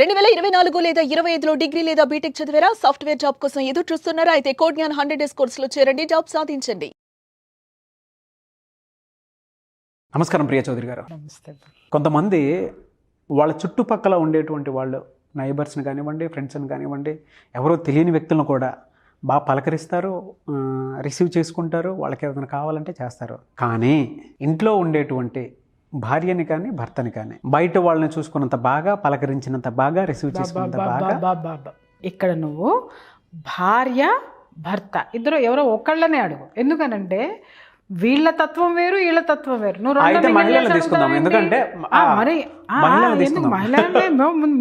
2024 లేదా 25లో డిగ్రీ లేదా బీటెక్ చదివారా? సాఫ్ట్వేర్ జాబ్ కోసం ఎదురు చూస్తున్నారా? అయితే కోడ్ జ్ఞాన్ 100 డేస్ కోర్సులో చేరండి, జాబ్ సాధించండి. నమస్కారం ప్రియ చౌదరి గారు. నమస్తే. కొంతమంది వాళ్ళ చుట్టుపక్కల ఉండేటువంటి వాళ్ళు నైబర్స్ని కానివ్వండి, ఫ్రెండ్స్ని కానివ్వండి, ఎవరో తెలియని వ్యక్తులను కూడా బాగా పలకరిస్తారు, రిసీవ్ చేసుకుంటారు, వాళ్ళకి ఏదైనా కావాలంటే చేస్తారు. కానీ ఇంట్లో ఉండేటువంటి భార్యని కానీ భర్తని కానీ బయట వాళ్ళని చూసుకున్నంత బాగా, పలకరించినంత బాగా, రిసీవ్ చేసుకున్నంత బాగా ఇక్కడ నువ్వు భార్య భర్త ఇద్దరు ఎవరో ఒకళ్ళనే అడుగు. ఎందుకనంటే వీళ్ళ తత్వం వేరు, వీళ్ళ తత్వం వేరు. నువ్వు అయితే మహిళలను తీసుకుందాం. ఎందుకంటే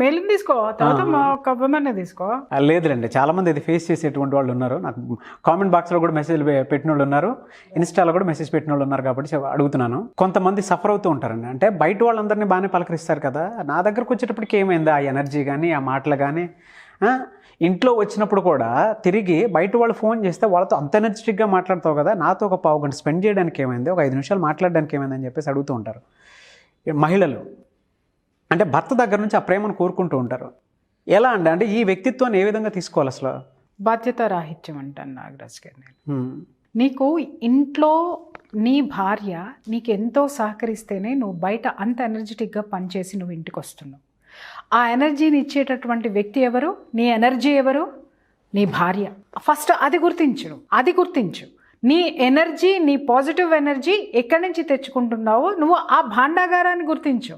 మేలుని తీసుకో, తర్వాత ఉమెన్ తీసుకో. లేదులేండి, చాలా మంది ఇది ఫేస్ చేసేటువంటి వాళ్ళు ఉన్నారు. నాకు కామెంట్ బాక్స్లో కూడా మెసేజ్ పెట్టిన వాళ్ళు ఉన్నారు, ఇన్స్టాలో కూడా మెసేజ్ పెట్టిన వాళ్ళు ఉన్నారు. కాబట్టి అడుగుతున్నాను. కొంతమంది సఫర్ అవుతూ ఉంటారండి. అంటే బయట వాళ్ళందరినీ బాగానే పలకరిస్తారు కదా, నా దగ్గరకు వచ్చేటప్పటికి ఏమైంది ఆ ఎనర్జీ కానీ, ఆ మాటలు కానీ, ఇంట్లో వచ్చినప్పుడు కూడా తిరిగి బయట వాళ్ళు ఫోన్ చేస్తే వాళ్ళతో అంత ఎనర్జెటిక్గా మాట్లాడతావు కదా, నాతో ఒక పావు గంట స్పెండ్ చేయడానికి ఏమైంది, ఒక 5 నిమిషాలు మాట్లాడడానికి ఏమైంది అని చెప్పేసి అడుగుతూ ఉంటారు మహిళలు. అంటే భర్త దగ్గర నుంచి ఆ ప్రేమను కోరుకుంటూ ఉంటారు. ఎలా అంటే ఈ వ్యక్తిత్వాన్ని ఏ విధంగా తీసుకోవాలి అసలు? బాధ్యత రాహిత్యం అంటాను నాగరాజ్ గారు. నీకు ఇంట్లో నీ భార్య నీకు ఎంతో సహకరిస్తేనే నువ్వు బయట అంత ఎనర్జెటిక్గా పనిచేసి నువ్వు ఇంటికి వస్తున్నావు. ఆ ఎనర్జీని ఇచ్చేటటువంటి వ్యక్తి ఎవరు? నీ ఎనర్జీ ఎవరు? నీ భార్య. ఫస్ట్ అది గుర్తించు. నీ ఎనర్జీ, నీ పాజిటివ్ ఎనర్జీ ఎక్కడి నుంచి తెచ్చుకుంటున్నావో నువ్వు ఆ భాండాగారాన్ని గుర్తించు.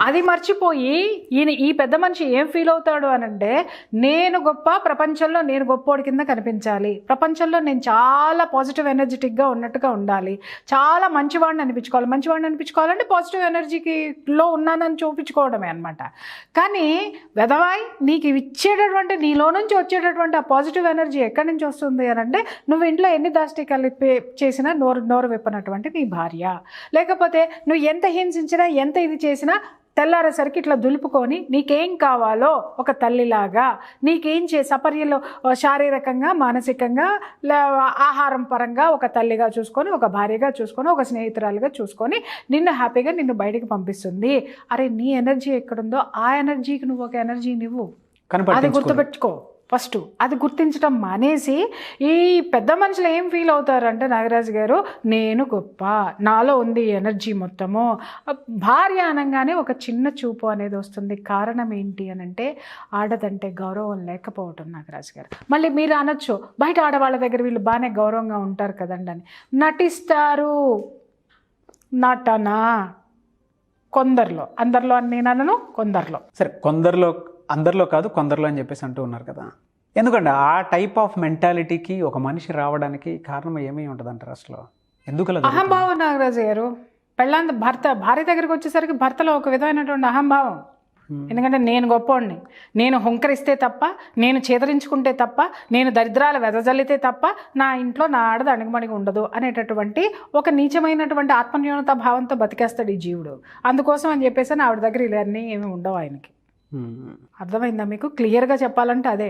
అది మర్చిపోయి ఈ పెద్ద మనిషి ఏం ఫీల్ అవుతాడు అనంటే, నేను గొప్ప, ప్రపంచంలో నేను గొప్పోడి కింద కనిపించాలి, ప్రపంచంలో నేను చాలా పాజిటివ్ ఎనర్జెటిక్గా ఉన్నట్టుగా ఉండాలి, చాలా మంచివాడిని అనిపించుకోవాలంటే పాజిటివ్ ఎనర్జీకి లో ఉన్నానని చూపించుకోవడమే అనమాట. కానీ వెదవాయి నీకు ఇచ్చేటటువంటి, నీలో నుంచి వచ్చేటటువంటి ఆ పాజిటివ్ ఎనర్జీ ఎక్కడి నుంచి వస్తుంది అనంటే, నువ్వు ఇంట్లో ఎన్ని దాష్టికాలు చేసినా నోరు విప్పనటువంటి నీ భార్య, లేకపోతే నువ్వు ఎంత హింసించినా, ఎంత ఇది చేసినా తెల్లారేసరికి ఇట్లా దులుపుకొని నీకేం కావాలో ఒక తల్లిలాగా, నీకేం సపర్యలో శారీరకంగా, మానసికంగా, ఆహారం పరంగా ఒక తల్లిగా చూసుకొని, ఒక భార్యగా చూసుకొని, ఒక స్నేహితురాలుగా చూసుకొని నిన్ను హ్యాపీగా నిన్ను బయటికి పంపిస్తుంది. అరే, నీ ఎనర్జీ ఎక్కడుందో ఆ ఎనర్జీకి నువ్వు ఒక ఎనర్జీ నువ్వు అది గుర్తుపెట్టుకో. ఫస్ట్ అది గుర్తించడం మానేసి ఈ పెద్ద మనుషులు ఏం ఫీల్ అవుతారంటే, నాగరాజు గారు, నేను గొప్ప, నాలో ఉంది ఎనర్జీ మొత్తము. భార్య అనగానే ఒక చిన్న చూపు అనేది వస్తుంది. కారణం ఏంటి అనంటే, ఆడదంటే గౌరవం లేకపోవటం. నాగరాజు గారు, మళ్ళీ మీరు అనొచ్చు, బయట ఆడవాళ్ళ దగ్గర వీళ్ళు బాగానే గౌరవంగా ఉంటారు కదండి అని. నటిస్తారు, నటనా కొందరిలో, అందరిలో అని నేను అనను, కొందరిలో. సరే, అందరిలో కాదు, కొందరిలో అని చెప్పేసి అంటూ ఉన్నారు కదా. ఎందుకంటే ఆ టైప్ ఆఫ్ మెంటాలిటీకి ఒక మనిషి రావడానికి కారణం ఏమీ ఉంటుంది అంటారు అసలు? ఎందుకు అహంభావం నాగరాజు గారు. భార్య దగ్గరికి వచ్చేసరికి భర్తలో ఒక విధమైనటువంటి అహంభావం. ఎందుకంటే నేను గొప్పోడిని, నేను హుంకరిస్తే తప్ప, నేను చేదరించుకుంటే తప్ప, నేను దరిద్రాలు వెదజల్లితే తప్ప నా ఇంట్లో నా ఆడది అణిగిమణిగి ఉండదు అనేటటువంటి ఒక నీచమైనటువంటి ఆత్మన్యూనత భావంతో బతికేస్తాడు ఈ జీవుడు. అందుకోసం అని చెప్పేసి ఆవిడ దగ్గర ఇవన్నీ ఏమి ఉండవు ఆయనకి. అర్థమైందా మీకు? క్లియర్గా చెప్పాలంటే అదే.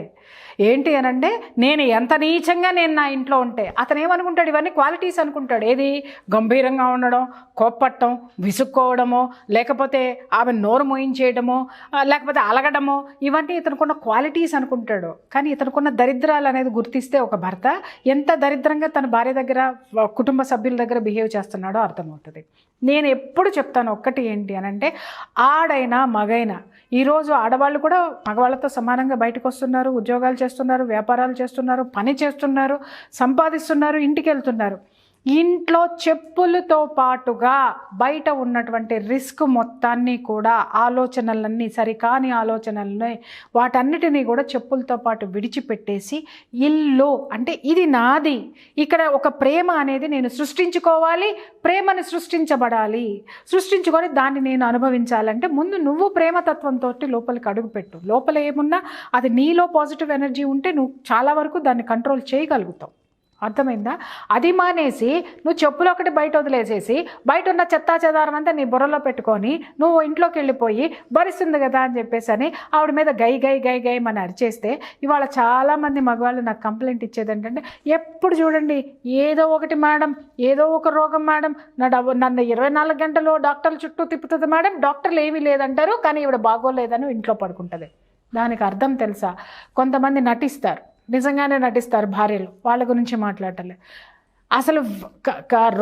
ఏంటి అనంటే, నేను ఎంత నీచంగా నేను నా ఇంట్లో ఉంటే అతను ఏమనుకుంటాడు, ఇవన్నీ క్వాలిటీస్ అనుకుంటాడు. ఏది? గంభీరంగా ఉండడం, కోప్పట్టం, విసుక్కోవడమో, లేకపోతే ఆమె నోరు మోయించేయడమో, లేకపోతే అలగడమో, ఇవన్నీ ఇతనుకున్న క్వాలిటీస్ అనుకుంటాడు. కానీ ఇతనుకున్న దరిద్రాలు అనేది గుర్తిస్తే ఒక భర్త ఎంత దరిద్రంగా తన భార్య దగ్గర, కుటుంబ సభ్యుల దగ్గర బిహేవ్ చేస్తున్నాడో అర్థమవుతుంది. నేను ఎప్పుడు చెప్తాను ఒక్కటి ఏంటి అనంటే, ఆడైనా మగైనా ఈరోజు ఆడవాళ్ళు కూడా మగవాళ్ళతో సమానంగా బయటకు వస్తున్నారు, ఉద్యోగాలు చేస్తున్నారు, వ్యాపారాలు చేస్తున్నారు, పని చేస్తున్నారు, సంపాదిస్తున్నారు, ఇంటికి వెళ్తున్నారు. ఇంట్లో చెప్పులతో పాటుగా బయట ఉన్నటువంటి రిస్క్ మొత్తాన్ని కూడా, ఆలోచనలన్నీ సరికాని ఆలోచనలని, వాటన్నిటినీ కూడా చెప్పులతో పాటు విడిచిపెట్టేసి, ఇల్లు అంటే ఇది నాది, ఇక్కడ ఒక ప్రేమ అనేది నేను సృష్టించుకోవాలి, ప్రేమను సృష్టించుకొని దాన్ని నేను అనుభవించాలంటే ముందు నువ్వు ప్రేమతత్వంతో లోపలికి అడుగుపెట్టు. లోపల ఏమున్నా అది నీలో పాజిటివ్ ఎనర్జీ ఉంటే నువ్వు చాలా వరకు దాన్ని కంట్రోల్ చేయగలుగుతావు. అర్థమైందా? అది మానేసి నువ్వు చెప్పులు ఒకటి బయట వదిలేసేసి బయట ఉన్న చెత్తా చెదారం అంతా నీ బుర్రలో పెట్టుకొని నువ్వు ఇంట్లోకి వెళ్ళిపోయి భరిస్తుంది కదా అని చెప్పేసి అని ఆవిడ మీద గై గై గై గై అని అరిచేస్తే, ఇవాళ చాలామంది మగవాళ్ళు నాకు కంప్లైంట్ ఇచ్చేది ఏంటంటే, ఎప్పుడు చూడండి ఏదో ఒకటి మేడం, ఏదో ఒక రోగం మేడం, నన్ను 24 గంటలు డాక్టర్ల చుట్టూ తిప్పుతుంది మేడం, డాక్టర్లు ఏమీ లేదంటారు కానీ ఈవిడ బాగోలేదని ఇంట్లో పడుకుంటుంది. దానికి అర్థం తెలుసా? కొంతమంది నటిస్తారు, నిజంగానే నటిస్తారు భార్యలు, వాళ్ళ గురించి మాట్లాడలే. అసలు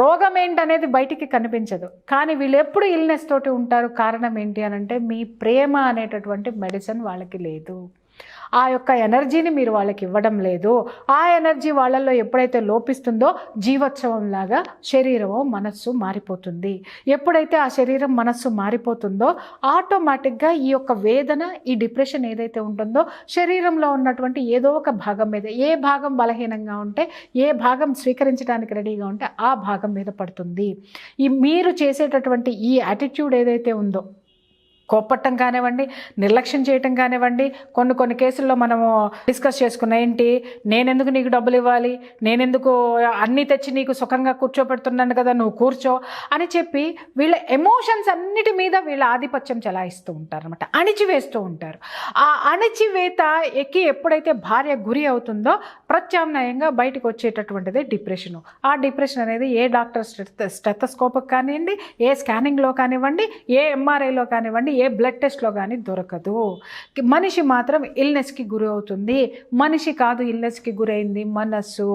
రోగం ఏంటనేది బయటికి కనిపించదు, కానీ వీళ్ళు ఎప్పుడు ఇల్నెస్ తోటి ఉంటారు. కారణం ఏంటి అని అంటే, మీ ప్రేమ అనేటటువంటి మెడిసిన్ వాళ్ళకి లేదు. ఆ యొక్క ఎనర్జీని మీరు వాళ్ళకి ఇవ్వడం లేదు. ఆ ఎనర్జీ వాళ్ళల్లో ఎప్పుడైతే లోపిస్తుందో జీవోత్సవంలాగా శరీరము మనస్సు మారిపోతుంది. ఎప్పుడైతే ఆ శరీరం మనస్సు మారిపోతుందో ఆటోమేటిక్గా ఈ యొక్క వేదన, ఈ డిప్రెషన్ ఏదైతే ఉంటుందో శరీరంలో ఉన్నటువంటి ఏదో ఒక భాగం మీద, ఏ భాగం బలహీనంగా ఉంటే, ఏ భాగం స్వీకరించడానికి రెడీగా ఉంటే ఆ భాగం మీద పడుతుంది. ఈ మీరు చేసేటటువంటి ఈ యాటిట్యూడ్ ఏదైతే ఉందో, కోపట్టం కానివ్వండి, నిర్లక్ష్యం చేయటం కానివ్వండి, కొన్ని కేసుల్లో మనము డిస్కస్ చేసుకున్న, ఏంటి నేనెందుకు నీకు డబ్బులు ఇవ్వాలి, నేనెందుకు అన్నీ తెచ్చి నీకు సుఖంగా కూర్చోపెడుతున్నాను కదా, నువ్వు కూర్చో అని చెప్పి వీళ్ళ ఎమోషన్స్ అన్నిటి మీద వీళ్ళ ఆధిపత్యం చెలాయిస్తూ ఉంటారు అనమాట, అణిచివేస్తూ ఉంటారు. ఆ అణిచివేత ఎక్కి ఎప్పుడైతే భార్య గురి అవుతుందో ప్రత్యామ్నాయంగా బయటకు వచ్చేటటువంటిదే డిప్రెషను. ఆ డిప్రెషన్ అనేది ఏ డాక్టర్ స్టెథోస్కోప్కి కానివ్వండి, ఏ స్కానింగ్లో కానివ్వండి, ఏ ఎంఆర్ఐలో కానివ్వండి, ఏ బ్లడ్ టెస్ట్లో కానీ దొరకదు. మనిషి మాత్రం ఇల్నెస్కి గురి అవుతుంది. మనిషి కాదు ఇల్నెస్కి గురైంది మనస్సు.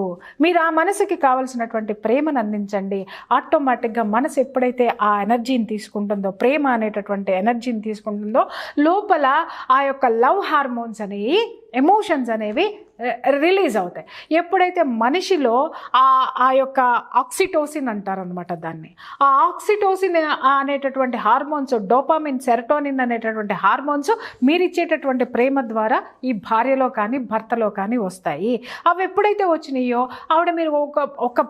మీరు ఆ మనసుకి కావాల్సినటువంటి ప్రేమను అందించండి. ఆటోమేటిక్గా మనసు ఎప్పుడైతే ఆ ఎనర్జీని తీసుకుంటుందో, ప్రేమ అనేటటువంటి ఎనర్జీని తీసుకుంటుందో, లోపల ఆ యొక్క లవ్ హార్మోన్స్ అనేవి, ఎమోషన్స్ అనేవి రిలీజ్ అవుతాయి. ఎప్పుడైతే మనిషిలో ఆ యొక్క ఆక్సిటోసిన్ అంటారనమాట దాన్ని, ఆ ఆక్సిటోసిన్ అనేటటువంటి హార్మోన్స్, డోపామిన్, సెరటోనిన్ అనేటటువంటి హార్మోన్స్ మీరు ఇచ్చేటటువంటి ప్రేమ ద్వారా ఈ భార్యలో కానీ భర్తలో కానీ వస్తాయి. అవి ఎప్పుడైతే వచ్చినాయో ఆవిడ మీరు ఒక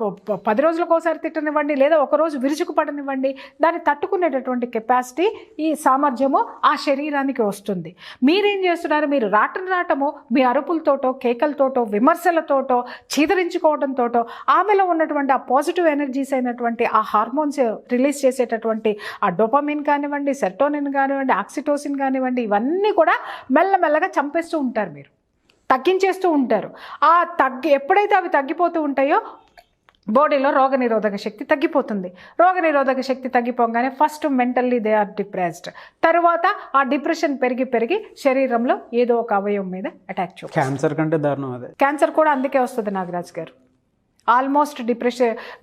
10 రోజులకు ఒకసారి తిట్టనివ్వండి, లేదా ఒకరోజు విరుచుకు పడనివ్వండి, దాన్ని తట్టుకునేటటువంటి కెపాసిటీ, ఈ సామర్థ్యము ఆ శరీరానికి వస్తుంది. మీరేం చేస్తున్నారు? మీరు రాటము మీ అరుపులతోటో, కేకలతోటో, విమర్శలతోటో, చీదరించుకోవడంతోటో ఆమెలో ఉన్నటువంటి ఆ పాజిటివ్ ఎనర్జీస్ అయినటువంటి ఆ హార్మోన్స్ రిలీజ్ చేసేటటువంటి ఆ డోపామిన్ కానివ్వండి, సెరటోనిన్ కానివ్వండి, ఆక్సిటోసిన్ కానివ్వండి, ఇవన్నీ కూడా మెల్లమెల్లగా చంపేస్తూ ఉంటారు, మీరు తగ్గించేస్తూ ఉంటారు. ఎప్పుడైతే అవి తగ్గిపోతూ ఉంటాయో బాడీలో రోగనిరోధక శక్తి తగ్గిపోతుంది. రోగనిరోధక శక్తి తగ్గిపోగానే first mentally they are depressed. తర్వాత ఆ డిప్రెషన్ పెరిగి శరీరంలో ఏదో ఒక అవయవం మీద అటాక్ చూపు. క్యాన్సర్ కంటే దారుణం అదే. క్యాన్సర్ కూడా అందుకే వస్తుంది నాగరాజ్ గారు. ఆల్మోస్ట్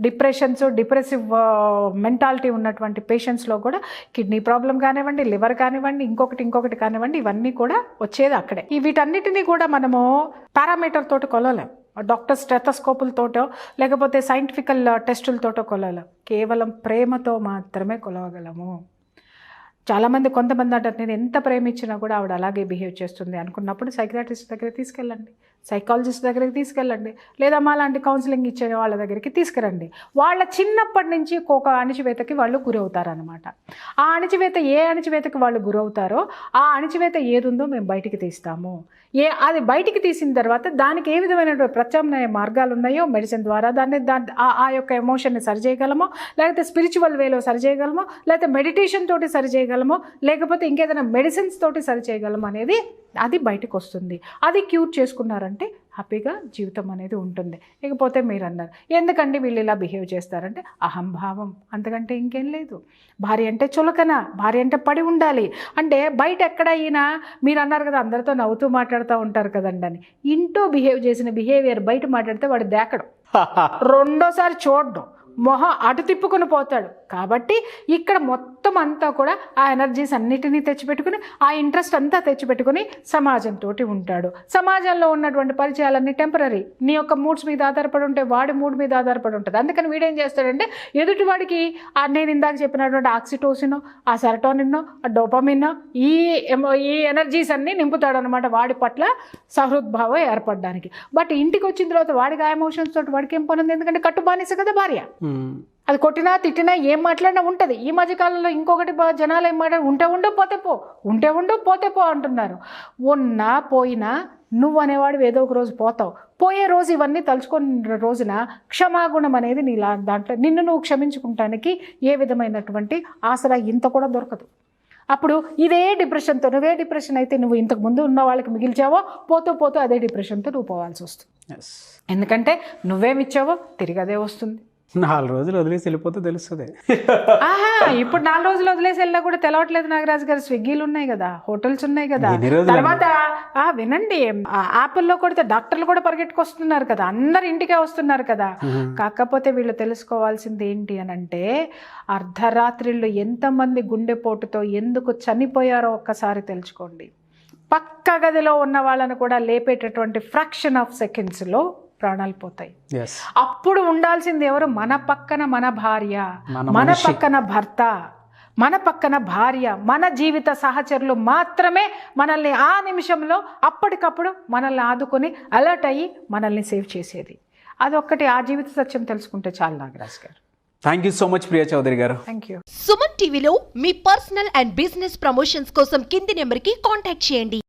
డిప్రెసివ్ మెంటాలిటీ ఉన్నటువంటి పేషెంట్స్లో కూడా కిడ్నీ ప్రాబ్లం కానివ్వండి, లివర్ కానివ్వండి, ఇంకొకటి కానివ్వండి, ఇవన్నీ కూడా వచ్చేది అక్కడే. వీటన్నిటినీ కూడా మనము పారామీటర్ తోటి కొలవలేం, డాక్టర్ స్టెథోస్కోపులతోటో లేకపోతే సైంటిఫికల్ టెస్టులతోటో కొలవలేం. కేవలం ప్రేమతో మాత్రమే కొలవగలము. కొంతమంది అంటారు, నేను ఎంత ప్రేమించినా కూడా ఆవిడ అలాగే బిహేవ్ చేస్తుంది అనుకున్నప్పుడు సైకియాట్రిస్ట్ దగ్గరికి తీసుకెళ్ళండి, సైకాలజిస్ట్ దగ్గరికి తీసుకెళ్ళండి, లేదా మాలాంటి కౌన్సిలింగ్ ఇచ్చే వాళ్ళ దగ్గరికి తీసుకురండి. వాళ్ళ చిన్నప్పటి నుంచి ఒక అణిచివేతకి వాళ్ళు గురవుతారనమాట. ఆ అణిచివేత ఏ అణిచివేతకి వాళ్ళు గురవుతారో ఆ అణిచివేత ఏదుందో మేము బయటికి తీస్తాము. అది బయటికి తీసిన తర్వాత దానికి ఏ విధమైనటువంటి ప్రత్యామ్నాయ మార్గాలు ఉన్నాయో మెడిసిన్ ద్వారా ఆ యొక్క ఎమోషన్ని సరిచేయగలమో, లేకపోతే స్పిరిచువల్ వేలో సరిచేయగలమో, లేకపోతే మెడిటేషన్ తోటి సరిచేయగలమో, లేకపోతే ఇంకేదైనా మెడిసిన్స్ తోటి సరిచేయగలమో అనేది అది బయటకు వస్తుంది. అది క్యూర్ చేసుకున్నారంటే హ్యాపీగా జీవితం అనేది ఉంటుంది. ఇకపోతే మీరు అన్నారు, ఎందుకండి వీళ్ళు ఇలా బిహేవ్ చేస్తారంటే అహంభావం, అంతకంటే ఇంకేం లేదు. భార్య అంటే చులకన, భార్య అంటే పడి ఉండాలి అంటే బయట ఎక్కడైనా మీరు అన్నారు కదా అందరితో నవ్వుతూ మాట్లాడుతూ ఉంటారు కదండి అని, ఇంటూ బిహేవ్ చేసిన బిహేవియర్ బయట మాట్లాడితే వాడు దేకడం, రెండోసారి చూడడం, మొహం అటు తిప్పుకొని పోతాడు. కాబట్టి ఇక్కడ మొత్తం అంతా కూడా ఆ ఎనర్జీస్ అన్నిటినీ తెచ్చిపెట్టుకుని, ఆ ఇంట్రెస్ట్ అంతా తెచ్చిపెట్టుకుని సమాజంతో ఉంటాడు. సమాజంలో ఉన్నటువంటి పరిచయాలన్నీ టెంపరీ. నీ యొక్క మూడ్స్ మీద ఆధారపడి ఉంటే వాడి మూడ్ మీద ఆధారపడి ఉంటుంది. అందుకని వీడేం చేస్తాడంటే ఎదుటివాడికి నేను ఇందాక చెప్పినటువంటి ఆక్సిటోసిన్, ఆ సెరటోనిన్, ఆ డోపామిన్, ఈ ఎనర్జీస్ అన్నీ నింపుతాడు అనమాట వాడి పట్ల సహృద్భావం ఏర్పడడానికి. బట్ ఇంటికి వచ్చిన తర్వాత వాడికి ఆ ఎమోషన్స్ తోటి వాడికి ఏం పని ఉంది, ఎందుకంటే కట్టుబానిస కదా భార్య. అది కొట్టినా తిట్టినా ఏం మాట్లాడినా ఉంటుంది. ఈ మధ్యకాలంలో ఇంకొకటి జనాలు ఏం మాట్లాడు, ఉంటే ఉండు పోతే పో, ఉంటే ఉండు పోతే పో అంటున్నారు. ఉన్నా పోయినా నువ్వు అనేవాడు ఏదో ఒక రోజు పోతావు. పోయే రోజు ఇవన్నీ తలుచుకున్న రోజున క్షమాగుణం అనేది నీ దాంట్లో నిన్ను నువ్వు క్షమించుకుంటానికి ఏ విధమైనటువంటి ఆసరా ఇంత కూడా దొరకదు. అప్పుడు ఇదే డిప్రెషన్తో, నువ్వే డిప్రెషన్ అయితే నువ్వు ఇంతకు ముందు ఉన్న వాళ్ళకి మిగిల్చావో, పోతూ పోతూ అదే డిప్రెషన్తో నువ్వు పోవాల్సి వస్తుంది. ఎందుకంటే నువ్వేమిచ్చావో తిరిగి అదే వస్తుంది. 4 రోజులు వదిలేసి వెళ్ళిపోతే తెలుస్తుంది. ఇప్పుడు 4 రోజులు వదిలేసి వెళ్ళినా కూడా తెలవట్లేదు నాగరాజు గారు. స్విగ్గీలు ఉన్నాయి కదా, హోటల్స్ ఉన్నాయి కదా. తర్వాత వినండి, యాపిల్లో కొడితే డాక్టర్లు కూడా పరిగెట్టుకొస్తున్నారు కదా, అందరు ఇంటికే వస్తున్నారు కదా. కాకపోతే వీళ్ళు తెలుసుకోవాల్సింది ఏంటి అని అంటే, అర్ధరాత్రిళ్ళు ఎంతమంది గుండెపోటుతో ఎందుకు చనిపోయారో ఒక్కసారి తెలుసుకోండి. పక్క గదిలో ఉన్న వాళ్ళను కూడా లేపేటటువంటి ఫ్రాక్షన్ ఆఫ్ సెకండ్స్లో ప్రాణాలు పోతాయి. అప్పుడు ఉండాల్సింది ఎవరు? మన పక్కన మన భార్య, మన పక్కన భర్త, మన పక్కన భార్య, మన జీవిత సహచరులు మాత్రమే మనల్ని ఆ నిమిషంలో అప్పటికప్పుడు మనల్ని ఆదుకొని అలర్ట్ అయ్యి మనల్ని సేవ్ చేసేది. అదొక్కటి, ఆ జీవిత సత్యం తెలుసుకుంటే చాలు నాగరాజ్ గారు. Thank you so much Priya Chaudhary గారు. Thank you. సుమన్ టీవీలో మీ పర్సనల్ అండ్ బిజినెస్ ప్రమోషన్స్ కోసం కింది నెంబర్కి కాంటాక్ట్ చేయండి.